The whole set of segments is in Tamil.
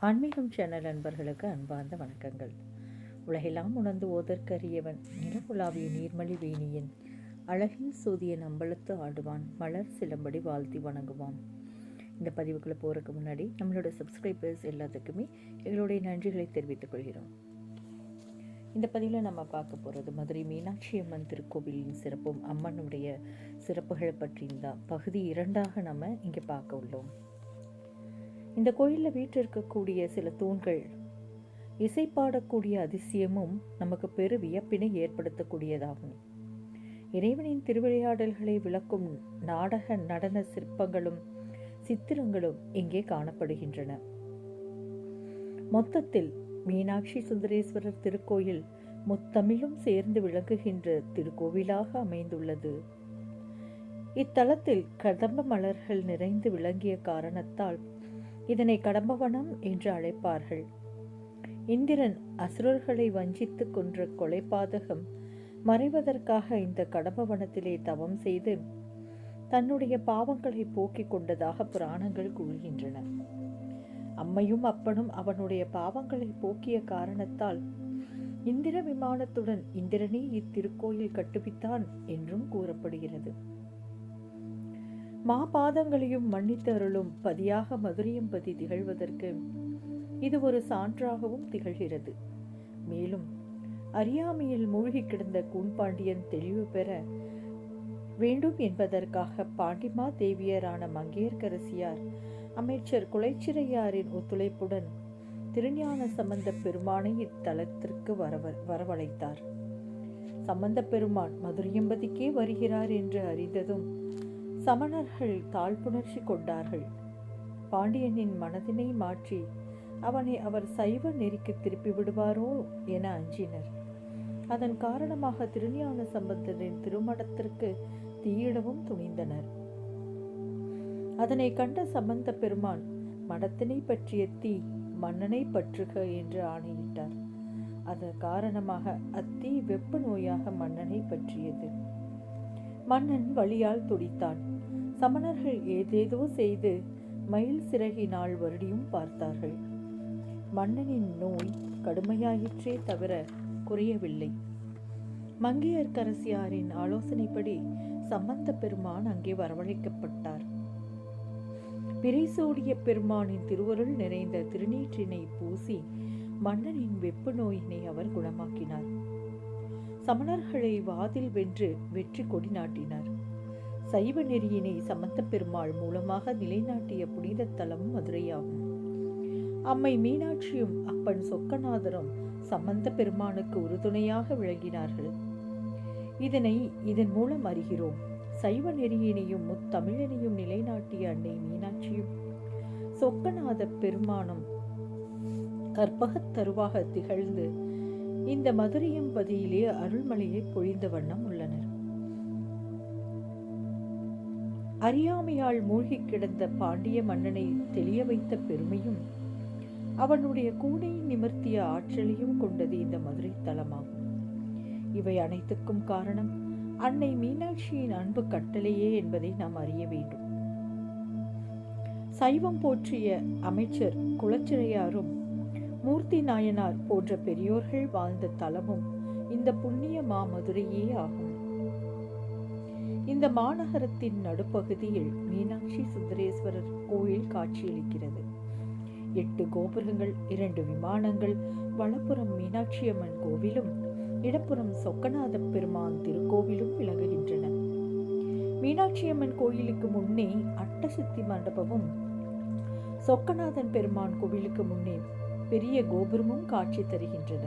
ஆன்மீகம் சேனல் அன்பர்களுக்கு அன்பார்ந்த வணக்கங்கள். உலகெல்லாம் உணர்ந்து ஓதற்கரியவன் நிலவுலாவிய நீர்மலி வேணியன் அழகில் சூதியன் அம்பலத்து ஆடுவான் மலர் சிலம்படி வாழ்த்தி வணங்குவான். இந்த பதிவுக்குள்ளே போகிறதுக்கு முன்னாடி நம்மளோட சப்ஸ்கிரைபர்ஸ் எல்லாத்துக்குமே எங்களுடைய நன்றிகளை தெரிவித்துக் கொள்கிறோம். இந்த பதிவில் நம்ம பார்க்க போகிறது மதுரை மீனாட்சி அம்மன் திருக்கோவிலின் சிறப்பும் அம்மனுடைய சிறப்புகளை பற்றியும் தான் பகுதி 2ஆக நம்ம இங்கே பார்க்க உள்ளோம். இந்த கோயிலில் வீற்றிருக்கக்கூடிய சில தூண்கள் இசைப்பாடக்கூடிய அதிசயமும் நமக்கு பெரு வியப்பினை ஏற்படுத்தக்கூடியதாகும். இறைவனின் திருவிளையாடல்களை விளக்கும் நாடக நடன சிற்பங்களும் சித்திரங்களும் இங்கே காணப்படுகின்றன. மொத்தத்தில் மீனாட்சி சுந்தரேஸ்வரர் திருக்கோயில் முத்தமிழும் சேர்ந்து விளங்குகின்ற திருக்கோவிலாக அமைந்துள்ளது. இத்தலத்தில் கதம்ப மலர்கள் நிறைந்து விளங்கிய காரணத்தால் இதனை கடம்பவனம் என்று அழைப்பார்கள். இந்திரன் அசுரர்களை வஞ்சித்து கொன்ற கொலைபாதகம் மறைவதற்காக இந்த கடம்பவனத்திலே தவம் செய்து தன்னுடைய பாவங்களை போக்கிக் கொண்டதாக புராணங்கள் கூறுகின்றன. அம்மையும் அப்பனும் அவனுடைய பாவங்களை போக்கிய காரணத்தால் இந்திர விமானத்துடன் இந்திரனே இத்திருக்கோயில் கட்டுவித்தான் என்றும் கூறப்படுகிறது. மாபாதங்களையும் மன்னித்து அருளும் பதியாக மதுரையம்பதி திகழ்வதற்கு இது ஒரு சான்றாகவும் திகழ்கிறது. மேலும் அறியாமையில் மூழ்கி கிடந்த கூன்பாண்டியன் தெளிவு பெற வேண்டும் என்பதற்காக பாண்டிமா தேவியரான மங்கையர்க்கரசியார் அமைச்சர் குலைச்சிறையாரின் ஒத்துழைப்புடன் திருஞான சம்பந்த பெருமானை இத்தலத்திற்கு வரவழைத்தார். சம்பந்த பெருமான் மதுரையம்பதிக்கே வருகிறார் என்று அறிந்ததும் சமணர்கள் தாழ்ப்புணர்ச்சி கொண்டார்கள். பாண்டியனின் மனதினை மாற்றி அவனை அவர் சைவ நெறிக்கு திருப்பி விடுவாரோ என அஞ்சினர். அதன் காரணமாக திருஞான சம்பந்தரின் திருமடத்திற்கு தீயிடவும் துணிந்தனர். அதனை கண்ட சம்பந்த பெருமான் மடத்தினை பற்றிய தீ மன்னனை பற்றுக என்று ஆணையிட்டார். அதன் காரணமாக அத்தீ வெப்ப நோயாக மன்னனை பற்றியது. மன்னன் வலியால் துடித்தான். சமணர்கள் ஏதேதோ செய்து மயில் சிறகினால் வருடியும் பார்த்தார்கள். மன்னனின் நோய் கடுமையாயிற்றே தவிர குறையவில்லை. மங்கையர்க்கரசியாரின் ஆலோசனைப்படி சம்பந்த பெருமான் அங்கே வரவழைக்கப்பட்டார். பிறைசூடிய பெருமானின் திருவருள் நிறைந்த திருநீற்றினை பூசி மன்னனின் வெப்பு நோயினை அவர் குணமாக்கினார். சமணர்களை வாதில் வென்று வெற்றி கொடி நாட்டினார். சைவ நெறியினை சம்பந்த பெருமாள் மூலமாக நிலைநாட்டிய புனித தலம் மதுரையாகும். அம்மை மீனாட்சியும் அப்பன் சொக்கநாதரும் சம்பந்த பெருமானுக்கு உறுதுணையாக விளங்கினார்கள். இதன் மூலம் அறிகிறோம். சைவ நெறியினையும் முத்தமிழனையும் நிலைநாட்டிய அன்னை மீனாட்சியும் சொக்கநாத பெருமானும் கற்பகத் தருவாக திகழ்ந்து இந்த மதுரையம்பதியிலே அருள்மலையை பொழிந்த வண்ணம் உள்ளனர். அறியாமையால் மூழ்கி கிடந்த பாண்டிய மன்னனை தெளிய வைத்த பெருமையும் அவனுடைய கூடை நிமிர்த்திய ஆற்றலையும் கொண்டது இந்த மதுரை தலமாகும். இவை அனைத்துக்கும் காரணம் அன்னை மீனாட்சியின் அன்பு கட்டளையே என்பதை நாம் அறிய வேண்டும். சைவம் போற்றிய அமைச்சர் குலச்சிறையாரும் மூர்த்தி நாயனார் போன்ற பெரியோர்கள் வாழ்ந்த தலமும் இந்த புண்ணிய மாமதுரையே ஆகும். இந்த மாநகரத்தின் நடுப்பகுதியில் மீனாட்சி சுந்தரேஸ்வரர் கோயில் காட்சியளிக்கிறது. 8 கோபுரங்கள், 2 விமானங்கள், வலப்புறம் மீனாட்சி அம்மன் கோவிலும் இடப்புறம் சொக்கநாத பெருமான் திருக்கோவிலும் விளங்குகின்றன. மீனாட்சி அம்மன் கோயிலுக்கு முன்னே அட்டசித்தி மண்டபமும் சொக்கநாதன் பெருமான் கோவிலுக்கு முன்னே பெரிய கோபுரமும் காட்சி தருகின்றன.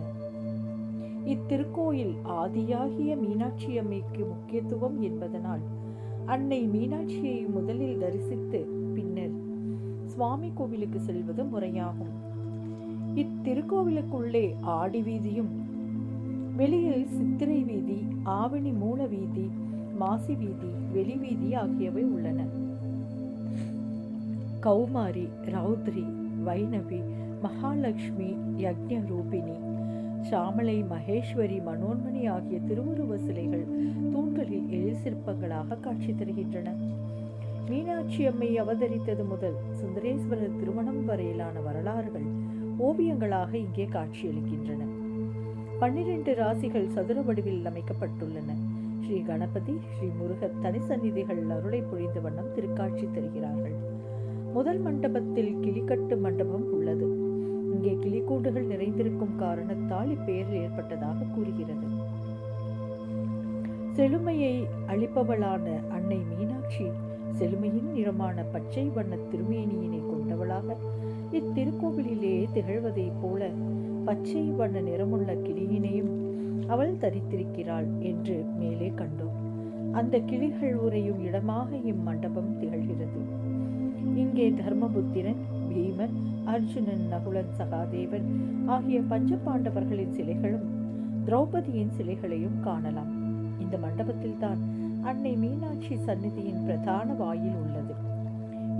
இத்திருக்கோயில் ஆதியாகிய மீனாட்சி அம்மைக்கு முக்கியத்துவம் என்பதனால் அன்னை மீனாட்சியை முதலில் தரிசித்து பின்னர் சுவாமி கோவிலுக்கு செல்வது முறையாகும். இத்திருக்கோவிலுக்குள்ளே ஆடி வீதியும் வெளியில் சித்திரை வீதி, ஆவணி மூல வீதி, மாசி வீதி, வெளி வீதி ஆகியவை உள்ளன. கௌமாரி, ரௌத்ரி, வைணவி, மகாலட்சுமி, யக்ஞ ரூபிணி, சாமலை, மகேஸ்வரி, மனோன்மணி ஆகிய திருவுருவ சிலைகள் தூண்களில் எழில் சிற்பங்களாக காட்சி தருகின்றன. மீனாட்சி அம்மை அவதரித்தது முதல் சுந்தரேஸ்வரர் திருமணம் வரையிலான வரலாறுகள் ஓவியங்களாக இங்கே காட்சியளிக்கின்றன. 12 ராசிகள் சதுர வடிவில் அமைக்கப்பட்டுள்ளன. ஸ்ரீ கணபதி, ஸ்ரீ முருகர் தனிசந்நிதிகள் அருளை பொழிந்த வண்ணம் திருக்காட்சி தருகிறார்கள். முதல் மண்டபத்தில் கிளிக்கட்டு மண்டபம் உள்ளது. இங்கே கிளிக்கூண்டுகள் நிறைந்திருக்கும் காரணத்தால் இப்பெயர் ஏற்பட்டதாக கூறுகிறது. செழுமையை அளிப்பவளான அன்னை மீனாட்சி செழுமையின் நிறமான பச்சை வண்ண திருமேனியினை கொண்டவளாக இத்திருக்கோவிலிலே திகழ்வதைப் போல பச்சை வண்ண நிறமுள்ள கிளியினையும் அவள் தரித்திருக்கிறாள் என்று மேலே கண்டோம். அந்த கிளிகள் உறையும் இடமாக இம்மண்டபம் திகழ்கிறது. இங்கே தர்மபுத்திரன், பீமன், அர்ஜுனன், நகுலன், சகாதேவன் ஆகிய பஞ்சபாண்டவர்களின் சிலைகளும் திரௌபதியின் சிலைகளையும் காணலாம். இந்த மண்டபத்தில் தான் அன்னை மீனாட்சி சந்நிதியின் பிரதான வாயில் உள்ளது.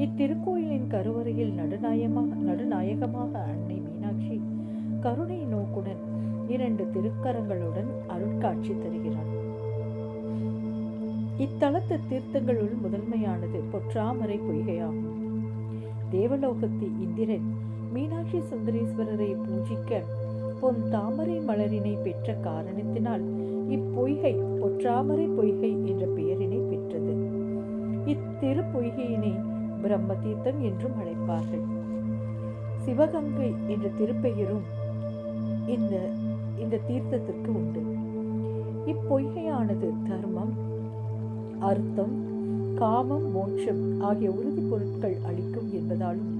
இத்திருக்கோயிலின் கருவறையில் நடுநாயகமாக அன்னை மீனாட்சி கருணை நோக்குடன் 2 திருக்கரங்களுடன் அருட்காட்சி தருகிறார். இத்தலத்து தீர்த்தங்களுள் முதன்மையானது பொற்றாமரை பொய்கையாகும். தேவலோகத்து இந்திரன் மீனாட்சி சுந்தரேஸ்வரரை பூஜிக்க பொன் தாமரை மலரினை பெற்ற காரணத்தினால் இப்பொய்கை பொற்றாமரை பொய்கை என்ற பெயரினை பெற்றது. இத்திரு பொய்கையினை பிரம்ம தீர்த்தம் என்றும் அழைப்பார்கள். சிவகங்கை என்ற திருப்பெயரும் இந்த தீர்த்தத்திற்கு உண்டு. இப்பொய்கையானது தர்மம், அர்த்தம், காமம், மோட்சம் ஆகிய உறுதி பொருட்கள் அளிக்கும் என்பதாலும்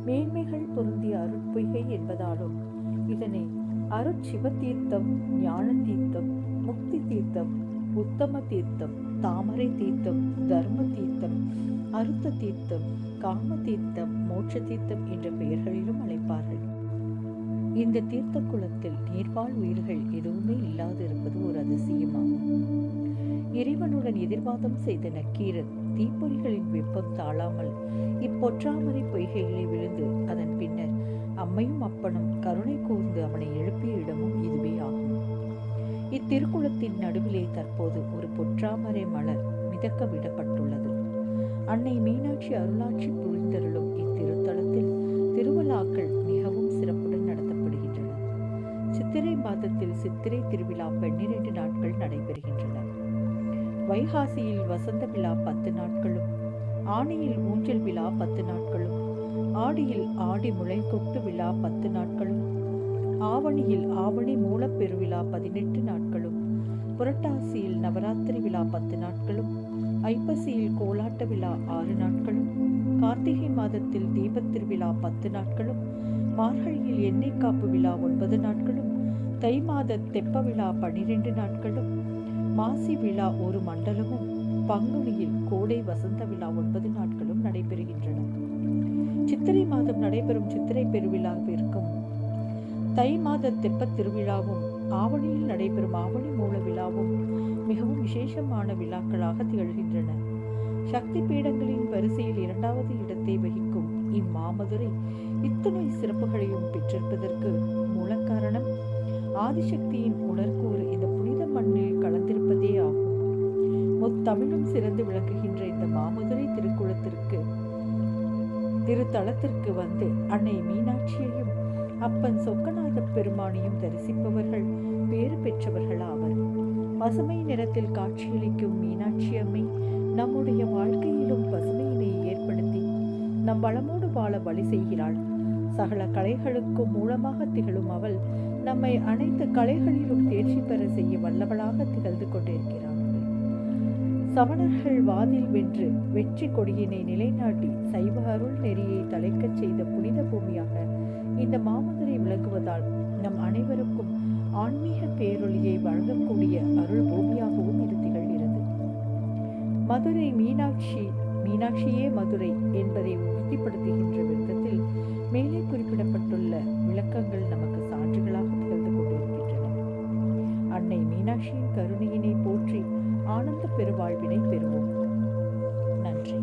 மேன்மைகள் பொருந்திய அருட்பொய்கை என்பதாலும் இதனை அருட்சிவ தீர்த்தம், ஞான தீர்த்தம், முக்தி தீர்த்தம், உத்தம தீர்த்தம், தாமரை தீர்த்தம், தர்ம தீர்த்தம், அருத்த தீர்த்தம், காம தீர்த்தம், மோட்ச தீர்த்தம் என்ற பெயர்களிலும் அழைப்பார்கள். இந்த தீர்த்த குளத்தில் நீர்வாழ் உயிர்கள் எதுவுமே இல்லாது இருப்பது ஒரு அதிசயமாகும். இறைவனுடன் எதிர்வாதம் செய்த நக்கீரன் தீப்பொறிகளின் வெப்பம் தாழாமல் இப்பொற்றாமரை பொய்கைகளை விழுந்து அதன் பின்னர் அம்மையும் அப்பனும் கருணை கூர்ந்து அவனை எழுப்பிய இடமும் இதுவே ஆகும். இத்திருக்குளத்தின் நடுவிலே தற்போது ஒரு பொற்றாமரை மலர் மிதக்க விடப்பட்டுள்ளது. அன்னை மீனாட்சி அருளாட்சி புரிந்தருளும் இத்திருத்தலத்தில் திருவிழாக்கள் மிகவும் சிறப்புடன் நடத்தப்படுகின்றன. சித்திரை மாதத்தில் சித்திரை திருவிழா 12 நாட்கள் நடைபெறுகின்றன. வைகாசியில் வசந்த விழா 10 நாட்களும், ஆணியில் ஊஞ்சல் விழா 10 நாட்களும், ஆடியில் ஆடி முளைக்கொட்டு விழா 10 நாட்களும், ஆவணியில் ஆவணி மூலப்பெருவிழா 18 நாட்களும், புரட்டாசியில் நவராத்திரி விழா 10 நாட்களும், ஐப்பசியில் கோலாட்ட விழா 6 நாட்களும், கார்த்திகை மாதத்தில் தீபத்திருவிழா 10 நாட்களும், மார்கழியில் எண்ணெய் காப்பு விழா 9 நாட்களும், தை மாத தெப்ப விழா 12 நாட்களும், மாசி விழா 1 மண்டலமும், பங்குனியில் கோடை வசந்த விழா 9 நாட்களும் நடைபெறுகின்றன. சித்திரை மாதம் நடைபெறும் சித்திரை பெருவிழாவிற்கும், தை மாத தெப்பத் திருவிழாவும், ஆவணியில் நடைபெறும் ஆவணி மூல விழாவும் மிகவும் விசேஷமான விழாக்களாக திகழ்கின்றன. சக்தி பீடங்களின் வரிசையில் 2வது இடத்தை வகிக்கும் இம்மாமதுரை இத்தனை சிறப்புகளையும் பெற்றிருப்பதற்கு மூல காரணம் ஆதிசக்தியின் உணர்கூறு இந்த புனித மண்ணில் கலந்திருப்பதே ஆகும். முத்தமிழும் சிறந்து விளங்குகின்ற இந்த மாமதுரை திருத்தலத்திற்கு வந்து அன்னை மீனாட்சியையும் அப்பன் சொக்கநாத பெருமானையும் தரிசிப்பவர்கள் பேறு பெற்றவர்கள் ஆவர். பசுமை நிறத்தில் காட்சியளிக்கும் மீனாட்சி அம்மை நம்முடைய வாழ்க்கையிலும் பசுமையினை ஏற்படுத்தி நம் வளமோடு வாழ வழி செய்கிறாள். சகல கலைகளுக்கும் மூலமாக திகழும் அவள் நம்மை அனைத்து கலைகளிலும் தேர்ச்சி பெற செய்ய வல்லவளாக திகழ்ந்து கொண்டிருக்கிறார்கள். சமணர்கள் வாதில் வென்று வெற்றி கொடியினை நிலைநாட்டி சைவ அருள் நெறியை தலைக்கச் செய்த புனித பூமியாக இந்த மாமதுரை விளங்குவதால் நம் அனைவருக்கும் ஆன்மீக பேரொளியை வழங்கக்கூடிய அருள் பூமியாகவும் இது திகழ்கிறது. மதுரை மீனாட்சியே மதுரை என்பதை உறுதிப்படுத்துகின்ற விதத்தில் மேலே குறிப்பிடப்பட்டுள்ள விளக்கங்கள் நமக்கு சான்றுகளாக திகழ்ந்து கொண்டிருக்கின்றன. அன்னை மீனாட்சியின் கருணையினை போற்றி ஆனந்த பெருவாழ்வினை பெறுவோம். நன்றி.